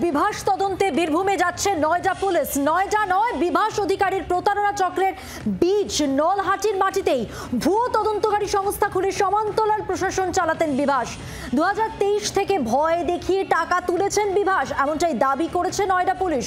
বিভাস তদন্তে বীরভূমে যাচ্ছে নয়ডা পুলিশ। নয়ডা নয়, বিভাস অধিকারীর প্রতারণা চক্রের বীজ নলহাটির মাটিতেই ভুয়ো তদন্তকারী সংস্থা খুলে সমান্তরাল প্রশাসন চালাতেন বিভাস। 2023 থেকে ভয় দেখিয়ে টাকা তুলেছেন বিভাস, এমনটাই দাবি করেছে নয়ডা পুলিশ।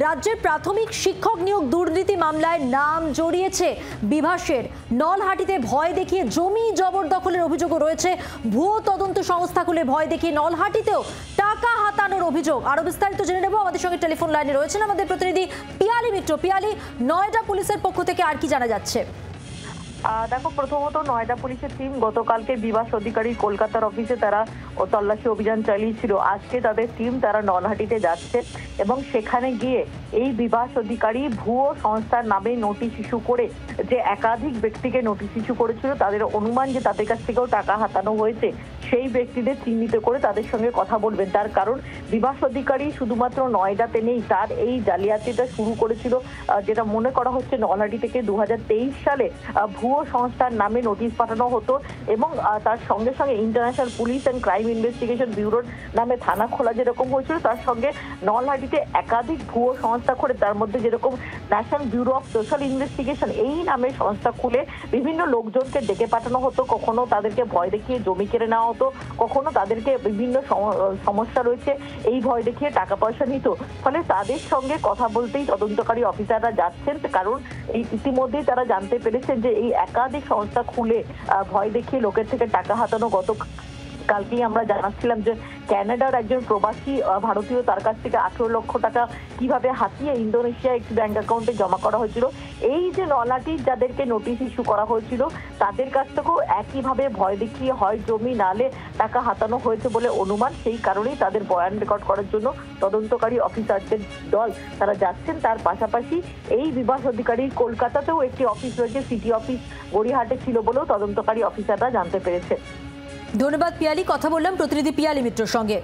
রাজ্যের প্রাথমিক শিক্ষক নিয়োগ দুর্নীতি মামলায় নাম জড়িয়েছে বিভাসের। নলহাটিতে ভয় দেখিয়ে জমি জবরদখলের অভিযোগও রয়েছে। ভুয়ো তদন্ত সংস্থা খুলে ভয় দেখিয়ে নলহাটিতেও টাকা হাতানোর অভিযোগ। আরো বিস্তারিত জেনে নেব, আমাদের সঙ্গে টেলিফোন লাইনে রয়েছেন আমাদের প্রতিনিধি পিয়ালি মিত্র। পিয়ালি, নয়ডা পুলিশের পক্ষ থেকে আর কি জানা যাচ্ছে? দেখো, প্রথমত নয়ডা পুলিশের টিম গতকালকে বিভাস অধিকারী কলকাতার অফিসে তারা তল্লাশি অভিযান চালিয়েছিল। আজকে তাদের টিম তারা নলহাটিতে যাচ্ছে এবং সেখানে গিয়ে এই বিভাস অধিকারী ভুয়ো সংস্থার নামে নোটিশ ইস্যু করে যে একাধিক ব্যক্তিকে নোটিশ ইস্যু করেছিল, তাদের অনুমান যে তাদের কাছ থেকেও টাকা হাতানো হয়েছে, সেই ব্যক্তিদের চিহ্নিত করে তাদের সঙ্গে কথা বলবেন। তার কারণ বিভাস অধিকারী শুধুমাত্র নয়ডাতে নেই, তার এই জালিয়াতিটা শুরু করেছিল যেটা মনে করা হচ্ছে নলহাটি থেকে 2023 সালে ভুয়ো সংস্থার নামে নোটিশ পাঠানো হতো এবং তার সঙ্গে সঙ্গে international police and crime investigation ব্যুরোর নামে থানা খোলা যেরকম হয়েছিল, তার সঙ্গে নলহাটিতে একাধিক ভুয়ো সংস্থা করে, তার মধ্যে যেরকম national bureau of social investigation, এই নামে সংস্থা খুলে বিভিন্ন লোকজনকে ডেকে পাঠানো হতো। কখনো তাদেরকে ভয় দেখিয়ে জমি কেড়ে নেওয়া হতো, কখনো তাদেরকে বিভিন্ন সমস্যা রয়েছে এই ভয় দেখিয়ে টাকা পয়সা নিত। ফলে তাদের সঙ্গে কথা বলতেই তদন্তকারী অফিসাররা যাচ্ছেন, কারণ এই ইতিমধ্যেই তারা জানতে পেরেছেন যে এই একাধিক সংস্থা খুলে ভয় দেখিয়ে লোকের থেকে টাকা হাতানো। কালকেই আমরা জানাচ্ছিলাম যে ক্যানাডার একজন প্রবাসী ভারতীয়, তার কাছ থেকে 18 লক্ষ টাকা কিভাবে হাতিয়ে ইন্দোনেশিয়া একটি ব্যাংক অ্যাকাউন্টে জমা করা হয়েছিল। এই যে নলহাটির যাদেরকে নোটিশ ইস্যু করা হয়েছিল, তাদের কাছ থেকেও একইভাবে ভয় দেখিয়ে হয় জমি নালে টাকা হাতানো হয়েছে বলে অনুমান। সেই কারণেই তাদের বয়ান রেকর্ড করার জন্য তদন্তকারী অফিসারদের দল তারা যাচ্ছেন। তার পাশাপাশি এই বিভাস অধিকারীর কলকাতাতেও একটি অফিস রয়েছে, সিটি অফিস গড়িয়াহাটে ছিল বলেও তদন্তকারী অফিসাররা জানতে পেরেছে। ধন্যবাদ পিয়ালি, কথা বললাম প্রতিনিধি পিয়ালি মিত্রর সঙ্গে।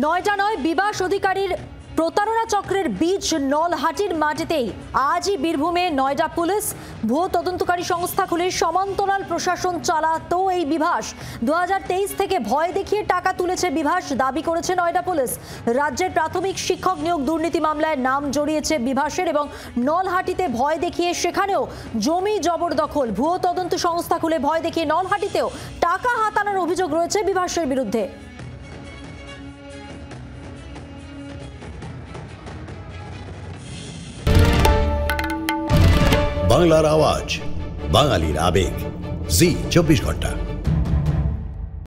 নয়ডা নয়, বিভাস অধিকারীর প্রতারণা চক্রের বীজ নলহাটির মাটিতেই আজই বীরভূমে নয়ডা পুলিশ। ভুয়ো তদন্তকারী সংস্থা খুলে সমান্তরাল প্রশাসন চালাতো এই বিভাস। 2023 থেকে ভয় দেখিয়ে টাকা তুলেছে বিভাস, দাবি করেছে নয়ডা পুলিশ। রাজ্যের প্রাথমিক শিক্ষক নিয়োগ দুর্নীতি মামলায় নাম জড়িয়েছে বিভাসের এবং নলহাটিতে ভয় দেখিয়ে সেখানেও জমি জবরদখল, ভুয়ো তদন্ত সংস্থা খুলে ভয় দেখিয়ে নলহাটিতেও টাকা হাতানোর অভিযোগ রয়েছে বিভাসের বিরুদ্ধে। বাংলার আওয়াজ, বাঙালির আবেগ, জি 24 ঘন্টা।